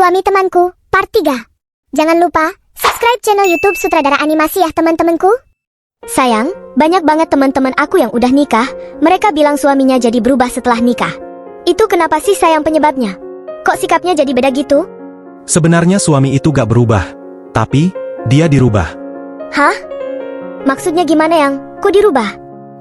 Suami Temanku, Part 3. Jangan lupa, subscribe channel YouTube Sutradara Animasi ya teman-temanku. Sayang, banyak banget teman-teman aku yang udah nikah, mereka bilang suaminya jadi berubah setelah nikah. Itu kenapa sih sayang penyebabnya? Kok sikapnya jadi beda gitu? Sebenarnya suami itu gak berubah, tapi dia dirubah. Hah? Maksudnya gimana yang? Kok dirubah?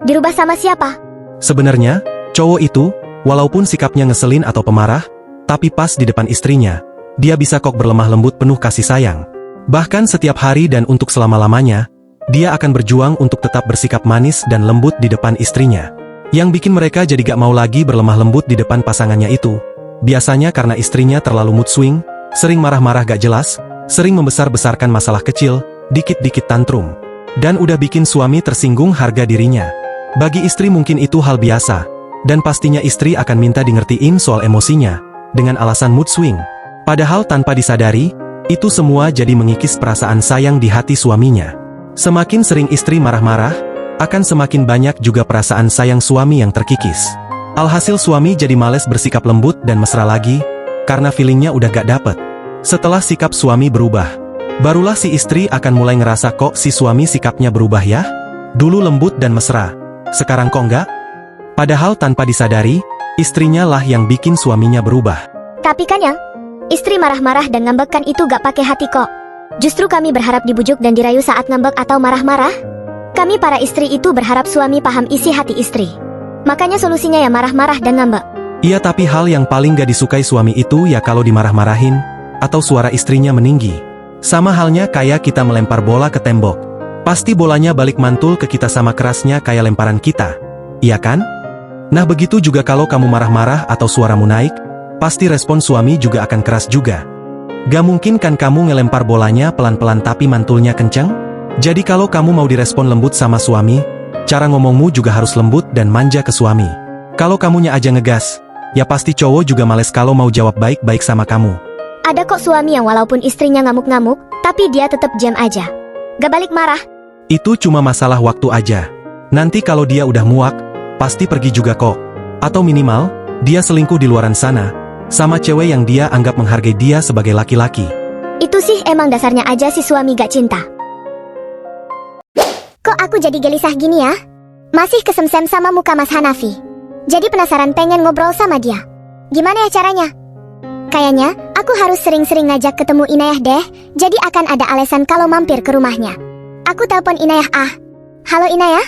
Dirubah sama siapa? Sebenarnya, cowok itu, walaupun sikapnya ngeselin atau pemarah, tapi pas di depan istrinya, dia bisa kok berlemah lembut penuh kasih sayang. Bahkan setiap hari dan untuk selama-lamanya, dia akan berjuang untuk tetap bersikap manis dan lembut di depan istrinya. Yang bikin mereka jadi gak mau lagi berlemah lembut di depan pasangannya itu, biasanya karena istrinya terlalu mood swing, sering marah-marah gak jelas, sering membesar-besarkan masalah kecil, dikit-dikit tantrum, dan udah bikin suami tersinggung harga dirinya. Bagi istri mungkin itu hal biasa, dan pastinya istri akan minta di ngertiin soal emosinya, dengan alasan mood swing. Padahal tanpa disadari, itu semua jadi mengikis perasaan sayang di hati suaminya. Semakin sering istri marah-marah, akan semakin banyak juga perasaan sayang suami yang terkikis. Alhasil suami jadi males bersikap lembut dan mesra lagi, karena feelingnya udah gak dapet. Setelah sikap suami berubah, barulah si istri akan mulai ngerasa kok si suami sikapnya berubah ya? Dulu lembut dan mesra, sekarang kok enggak? Padahal tanpa disadari, istrinya lah yang bikin suaminya berubah. Tapi kan yang, istri marah-marah dan ngambek kan itu gak pakai hati kok. Justru kami berharap dibujuk dan dirayu saat ngambek atau marah-marah. Kami para istri itu berharap suami paham isi hati istri. Makanya solusinya ya marah-marah dan ngambek. Iya, tapi hal yang paling gak disukai suami itu ya kalau dimarah-marahin, atau suara istrinya meninggi. Sama halnya kayak kita melempar bola ke tembok. Pasti bolanya balik mantul ke kita sama kerasnya kayak lemparan kita. Iya kan? Nah begitu juga kalau kamu marah-marah atau suaramu naik, pasti respon suami juga akan keras juga. Gak mungkin kan kamu ngelempar bolanya pelan-pelan tapi mantulnya kenceng? Jadi kalau kamu mau direspon lembut sama suami, cara ngomongmu juga harus lembut dan manja ke suami. Kalau kamunya aja ngegas, ya pasti cowok juga males kalau mau jawab baik-baik sama kamu. Ada kok suami yang walaupun istrinya ngamuk-ngamuk, tapi dia tetap diam aja. Gak balik marah. Itu cuma masalah waktu aja. Nanti kalau dia udah muak, pasti pergi juga kok. Atau minimal, dia selingkuh di luaran sana, sama cewek yang dia anggap menghargai dia sebagai laki-laki. Itu sih emang dasarnya aja si suami gak cinta. Kok aku jadi gelisah gini ya? Masih kesemsem sama muka Mas Hanafi. Jadi penasaran pengen ngobrol sama dia. Gimana ya caranya? Kayaknya, aku harus sering-sering ngajak ketemu Inayah deh, jadi akan ada alasan kalau mampir ke rumahnya. Aku telepon Inayah. Halo Inayah?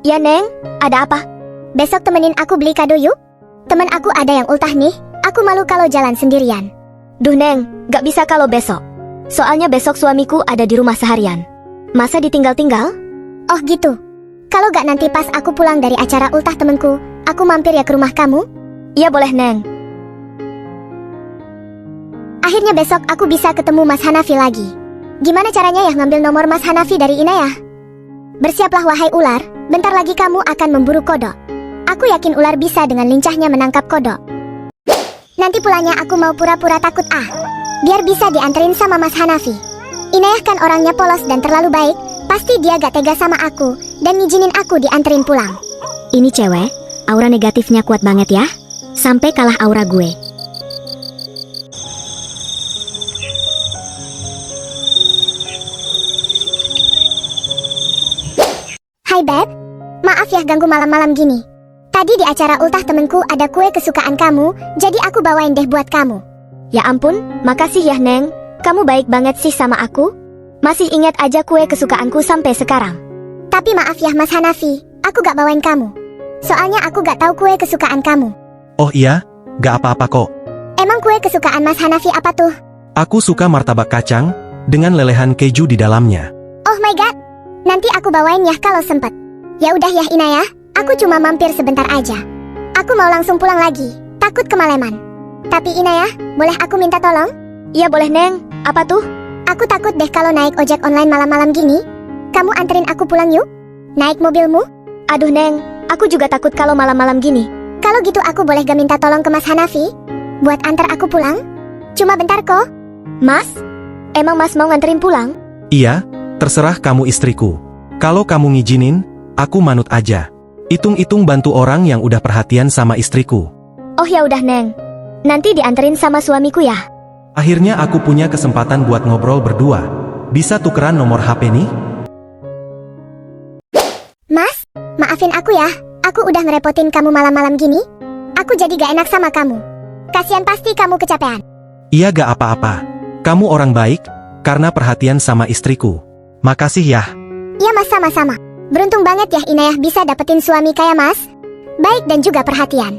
Ya Neng, ada apa? Besok temenin aku beli kado yuk? Temen aku ada yang ultah nih, aku malu kalau jalan sendirian. Duh Neng, gak bisa kalau besok. Soalnya besok suamiku ada di rumah seharian. Masa ditinggal-tinggal? Oh gitu. Kalau gak nanti pas aku pulang dari acara ultah temenku, aku mampir ya ke rumah kamu? Iya boleh Neng. Akhirnya besok aku bisa ketemu Mas Hanafi lagi. Gimana caranya ya ngambil nomor Mas Hanafi dari Inayah? Bersiaplah wahai ular, bentar lagi kamu akan memburu kodok. Aku yakin ular bisa dengan lincahnya menangkap kodok. Nanti pulangnya aku mau pura-pura takut biar bisa dianterin sama Mas Hanafi. Inayah kan orangnya polos dan terlalu baik, pasti dia gak tega sama aku, dan ngizinin aku dianterin pulang. Ini cewek, aura negatifnya kuat banget ya, sampai kalah aura gue. Hai Beb, maaf ya ganggu malam-malam gini. Tadi di acara ultah temenku ada kue kesukaan kamu, jadi aku bawain deh buat kamu. Ya ampun, makasih ya Neng, kamu baik banget sih sama aku. Masih ingat aja kue kesukaanku sampai sekarang. Tapi maaf ya Mas Hanafi, aku gak bawain kamu. Soalnya aku gak tahu kue kesukaan kamu. Oh iya, gak apa-apa kok. Emang kue kesukaan Mas Hanafi apa tuh? Aku suka martabak kacang, dengan lelehan keju di dalamnya. Oh my god, nanti aku bawain ya kalau sempet. Ya udah ya Inayah, aku cuma mampir sebentar aja. Aku mau langsung pulang lagi, takut kemalaman. Tapi Inayah, boleh aku minta tolong? Iya boleh Neng, apa tuh? Aku takut deh kalau naik ojek online malam-malam gini. Kamu anterin aku pulang yuk? Naik mobilmu? Aduh Neng, aku juga takut kalau malam-malam gini. Kalau gitu aku boleh gak minta tolong ke Mas Hanafi? Buat antar aku pulang? Cuma bentar kok. Mas? Emang Mas mau nganterin pulang? Iya, terserah kamu istriku. Kalau kamu ngizinin, aku manut aja. Hitung-hitung bantu orang yang udah perhatian sama istriku. Oh ya udah Neng. Nanti dianterin sama suamiku ya. Akhirnya aku punya kesempatan buat ngobrol berdua. Bisa tukeran nomor HP nih? Mas, maafin aku ya. Aku udah ngerepotin kamu malam-malam gini. Aku jadi gak enak sama kamu. Kasian pasti kamu kecapean. Iya gak apa-apa. Kamu orang baik, karena perhatian sama istriku. Makasih ya. Iya mas, sama-sama. Beruntung banget ya Inayah bisa dapetin suami kayak mas. Baik dan juga perhatian.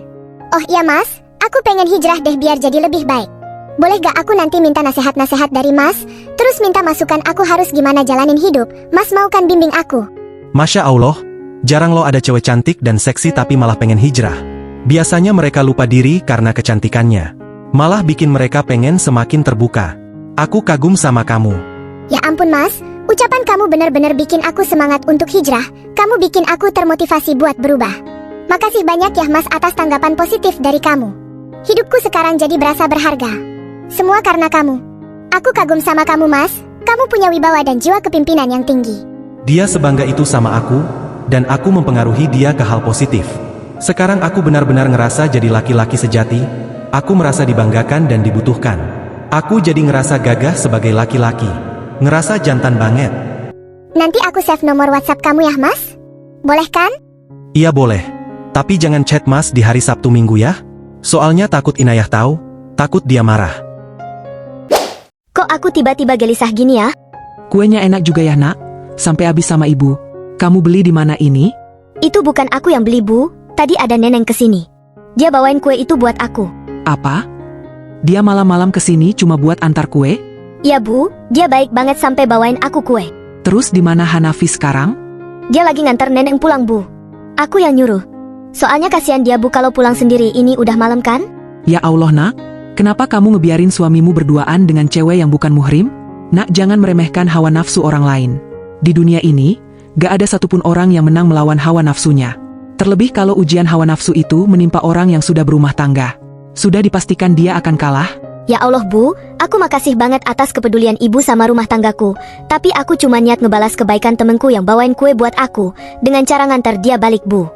Oh iya mas, aku pengen hijrah deh biar jadi lebih baik. Boleh gak aku nanti minta nasihat-nasihat dari mas? Terus minta masukan aku harus gimana jalanin hidup. Mas mau kan bimbing aku? Masya Allah, jarang lo ada cewek cantik dan seksi tapi malah pengen hijrah. Biasanya mereka lupa diri karena kecantikannya. Malah bikin mereka pengen semakin terbuka. Aku kagum sama kamu. Ya ampun mas, ucapan kamu benar-benar bikin aku semangat untuk hijrah. Kamu bikin aku termotivasi buat berubah. Makasih banyak ya mas atas tanggapan positif dari kamu. Hidupku sekarang jadi berasa berharga. Semua karena kamu. Aku kagum sama kamu mas. Kamu punya wibawa dan jiwa kepimpinan yang tinggi. Dia sebangga itu sama aku, dan aku mempengaruhi dia ke hal positif. Sekarang aku benar-benar ngerasa jadi laki-laki sejati. Aku merasa dibanggakan dan dibutuhkan. Aku jadi ngerasa gagah sebagai laki-laki. Ngerasa jantan banget. Nanti aku save nomor WhatsApp kamu ya mas. Boleh kan? Iya boleh. Tapi jangan chat mas di hari Sabtu Minggu ya. Soalnya takut Inayah tahu, takut dia marah. Kok aku tiba-tiba gelisah gini ya? Kuenya enak juga ya nak, sampai habis sama ibu. Kamu beli di mana ini? Itu bukan aku yang beli bu. Tadi ada neneng kesini. Dia bawain kue itu buat aku. Apa? Dia malam-malam kesini cuma buat antar kue? Iya bu, dia baik banget sampai bawain aku kue. Terus di mana Hanafi sekarang? Dia lagi nganter neneng pulang bu. Aku yang nyuruh. Soalnya kasihan dia bu kalau pulang sendiri, ini udah malam kan? Ya Allah nak, kenapa kamu ngebiarin suamimu berduaan dengan cewek yang bukan muhrim? Nak, jangan meremehkan hawa nafsu orang lain. Di dunia ini, gak ada satupun orang yang menang melawan hawa nafsunya. Terlebih kalau ujian hawa nafsu itu menimpa orang yang sudah berumah tangga. Sudah dipastikan dia akan kalah. Ya Allah bu, aku makasih banget atas kepedulian ibu sama rumah tanggaku. Tapi aku cuma niat ngebalas kebaikan temenku yang bawain kue buat aku, dengan cara ngantar dia balik bu.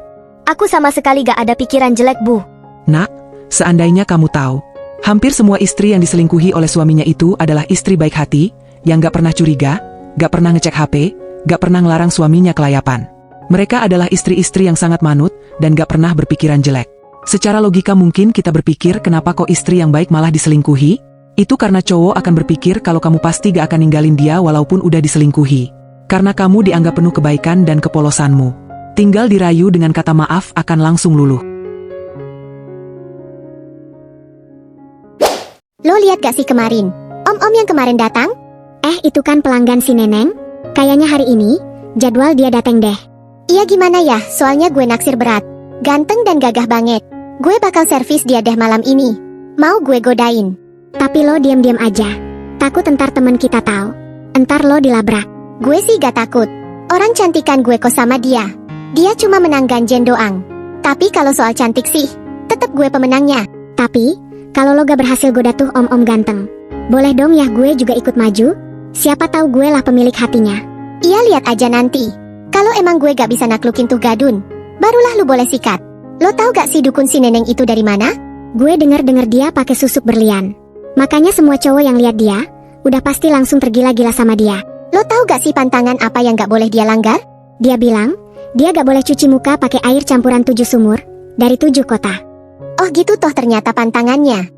Aku sama sekali gak ada pikiran jelek bu. Nak, seandainya kamu tahu, hampir semua istri yang diselingkuhi oleh suaminya itu adalah istri baik hati, yang gak pernah curiga, gak pernah ngecek HP, gak pernah ngelarang suaminya kelayapan. Mereka adalah istri-istri yang sangat manut, dan gak pernah berpikiran jelek. Secara logika mungkin kita berpikir kenapa kok istri yang baik malah diselingkuhi? Itu karena cowok akan berpikir kalau kamu pasti gak akan ninggalin dia walaupun udah diselingkuhi. Karena kamu dianggap penuh kebaikan dan kepolosanmu. Tinggal dirayu dengan kata maaf akan langsung luluh. Lo lihat gak sih kemarin? Om-om yang kemarin datang? Itu kan pelanggan si Neneng. Kayaknya hari ini, jadwal dia dateng deh. Iya gimana ya, soalnya gue naksir berat. Ganteng dan gagah banget. Gue bakal servis dia deh malam ini. Mau gue godain. Tapi lo diam-diam aja. Takut entar temen kita tahu. Entar lo dilabrak. Gue sih gak takut. Orang cantikan gue kok sama dia. Dia cuma menang ganjen doang. Tapi kalau soal cantik sih, tetep gue pemenangnya. Tapi, kalau lo gak berhasil goda tuh om-om ganteng, boleh dong ya gue juga ikut maju? Siapa tahu gue lah pemilik hatinya. Iya lihat aja nanti. Kalau emang gue gak bisa naklukin tuh gadun, barulah lu boleh sikat. Lo tahu gak sih dukun si Neneng itu dari mana? Gue denger dia pakai susuk berlian. Makanya semua cowok yang lihat dia, udah pasti langsung tergila-gila sama dia. Lo tahu gak sih pantangan apa yang gak boleh dia langgar? Dia bilang, dia gak boleh cuci muka pakai air campuran 7 sumur, dari 7 kota. Oh gitu toh ternyata pantangannya.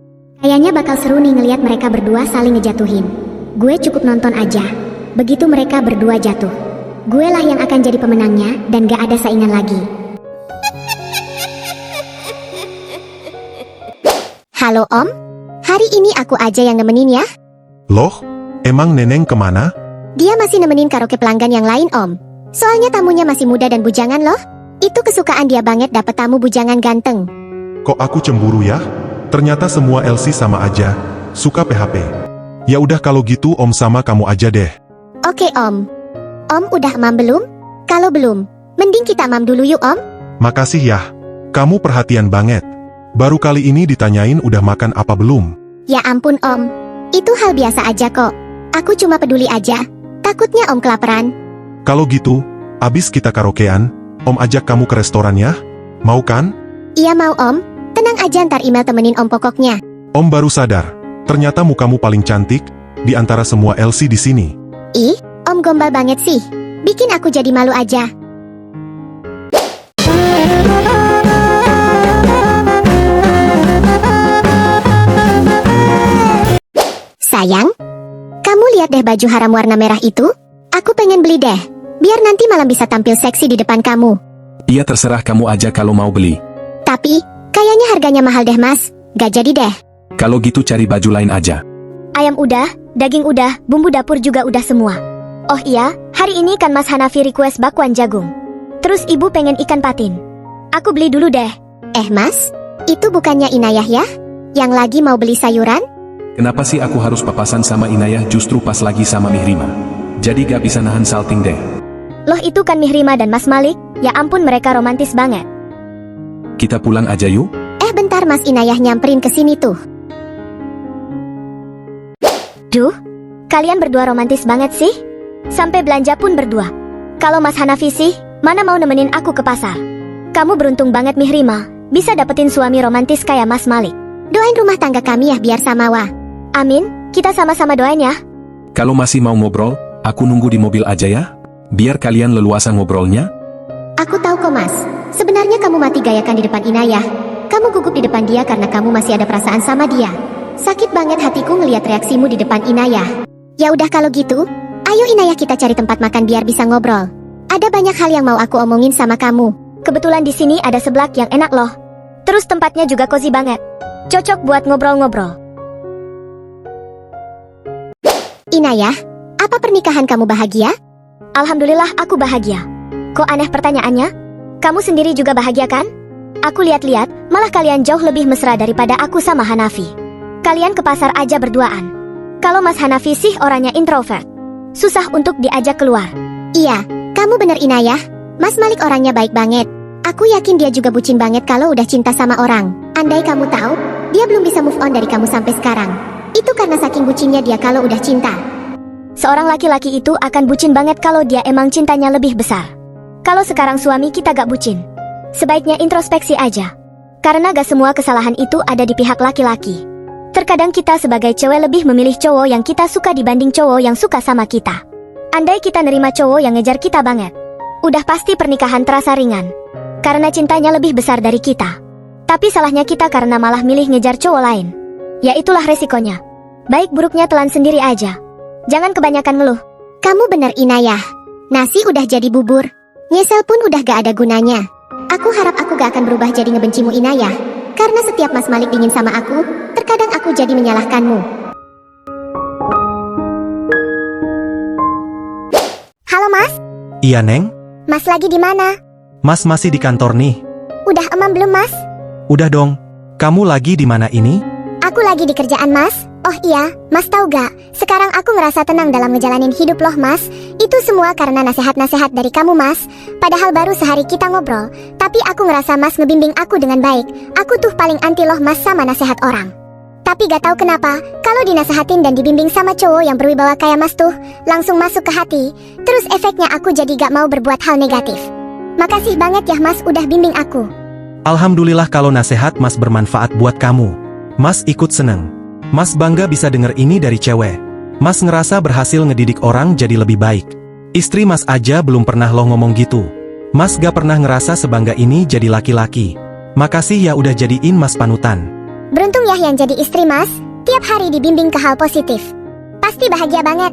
Kayaknya bakal seru nih ngelihat mereka berdua saling ngejatuhin. Gue cukup nonton aja. Begitu mereka berdua jatuh, gue lah yang akan jadi pemenangnya dan gak ada saingan lagi. Halo Om, hari ini aku aja yang nemenin ya. Loh, emang Neneng kemana? Dia masih nemenin karaoke pelanggan yang lain Om. Soalnya tamunya masih muda dan bujangan loh. Itu kesukaan dia banget dapet tamu bujangan ganteng. Kok aku cemburu ya? Ternyata semua LC sama aja, suka PHP. Ya udah kalau gitu Om sama kamu aja deh. Oke Om. Om udah mam belum? Kalau belum, mending kita mam dulu yuk Om. Makasih ya, kamu perhatian banget. Baru kali ini ditanyain udah makan apa belum. Ya ampun Om, itu hal biasa aja kok. Aku cuma peduli aja, takutnya Om kelaparan. Kalau gitu, abis kita karaokean, Om ajak kamu ke restoran ya? Mau kan? Iya mau Om, tenang aja ntar email temenin Om pokoknya. Om baru sadar, Ternyata mukamu paling cantik di antara semua LC di sini. Ih, Om gombal banget sih. Bikin aku jadi malu aja. Sayang, kamu lihat deh baju haram warna merah itu? Aku pengen beli deh. Biar nanti malam bisa tampil seksi di depan kamu. Iya terserah kamu aja kalau mau beli. Tapi, kayaknya harganya mahal deh mas. Gak jadi deh. Kalau gitu cari baju lain aja. Ayam udah, daging udah, bumbu dapur juga udah semua. Oh iya, hari ini kan Mas Hanafi request bakwan jagung. Terus ibu pengen ikan patin. Aku beli dulu deh. Mas, itu bukannya Inayah ya? Yang lagi mau beli sayuran? Kenapa sih aku harus papasan sama Inayah justru pas lagi sama Mihrima? Jadi gak bisa nahan salting deh. Loh itu kan Mihrima dan Mas Malik. Ya ampun mereka romantis banget. Kita pulang aja yuk? Bentar Mas Inayah nyamperin ke sini tuh. Duh, kalian berdua romantis banget sih. Sampai belanja pun berdua. Kalau Mas Hanafi sih, mana mau nemenin aku ke pasar. Kamu beruntung banget Mihrima, bisa dapetin suami romantis kayak Mas Malik. Doain rumah tangga kami ya biar samawa. Amin, kita sama-sama doain ya. Kalau masih mau ngobrol, aku nunggu di mobil aja ya. Biar kalian leluasa ngobrolnya. Aku tahu kok Mas, sebenarnya kamu mati gayakan di depan Inayah. Kamu gugup di depan dia karena kamu masih ada perasaan sama dia. Sakit banget hatiku ngelihat reaksimu di depan Inayah. Ya udah kalau gitu, ayo Inayah kita cari tempat makan biar bisa ngobrol. Ada banyak hal yang mau aku omongin sama kamu. Kebetulan di sini ada seblak yang enak loh. Terus tempatnya juga cozy banget. Cocok buat ngobrol-ngobrol. Inayah, apa pernikahan kamu bahagia? Alhamdulillah aku bahagia. Kok aneh pertanyaannya? Kamu sendiri juga bahagia kan? Aku lihat-lihat, malah kalian jauh lebih mesra daripada aku sama Hanafi. Kalian ke pasar aja berduaan. Kalau Mas Hanafi sih orangnya introvert. Susah untuk diajak keluar. Iya, kamu bener Inayah. Mas Malik orangnya baik banget. Aku yakin dia juga bucin banget kalau udah cinta sama orang. Andai kamu tahu, dia belum bisa move on dari kamu sampai sekarang. Itu karena saking bucinnya dia kalau udah cinta. Seorang laki-laki itu akan bucin banget kalau dia emang cintanya lebih besar. Kalau sekarang suami kita gak bucin, sebaiknya introspeksi aja. Karena gak semua kesalahan itu ada di pihak laki-laki. Terkadang kita sebagai cewek lebih memilih cowok yang kita suka dibanding cowok yang suka sama kita. Andai kita nerima cowok yang ngejar kita banget, udah pasti pernikahan terasa ringan. Karena cintanya lebih besar dari kita. Tapi salahnya kita karena malah milih ngejar cowok lain. Ya itulah resikonya. Baik buruknya telan sendiri aja. Jangan kebanyakan ngeluh. Kamu bener Inayah. Nasi udah jadi bubur. Nyesel pun udah gak ada gunanya. Aku harap aku gak akan berubah jadi ngebencimu Inayah. Karena setiap Mas Malik dingin sama aku, terkadang aku jadi menyalahkanmu. Halo Mas. Iya Neng, Mas lagi di mana? Mas masih di kantor nih. Udah emam belum Mas? Udah dong, kamu lagi di mana ini? Aku lagi di kerjaan Mas. Oh iya, Mas tahu gak? Sekarang aku ngerasa tenang dalam ngejalanin hidup loh Mas. Itu semua karena nasihat-nasihat dari kamu Mas. Padahal baru sehari kita ngobrol, tapi aku ngerasa Mas ngebimbing aku dengan baik. Aku tuh paling anti loh Mas sama nasihat orang. Tapi gak tahu kenapa, kalau dinasehatin dan dibimbing sama cowok yang berwibawa kayak Mas tuh, langsung masuk ke hati. Terus efeknya aku jadi gak mau berbuat hal negatif. Makasih banget ya Mas udah bimbing aku. Alhamdulillah kalau nasihat Mas bermanfaat buat kamu. Mas ikut seneng. Mas bangga bisa denger ini dari cewek. Mas ngerasa berhasil ngedidik orang jadi lebih baik. Istri Mas aja belum pernah lo ngomong gitu. Mas gak pernah ngerasa sebangga ini jadi laki-laki. Makasih ya udah jadiin Mas panutan. Beruntung ya yang jadi istri Mas, tiap hari dibimbing ke hal positif. Pasti bahagia banget.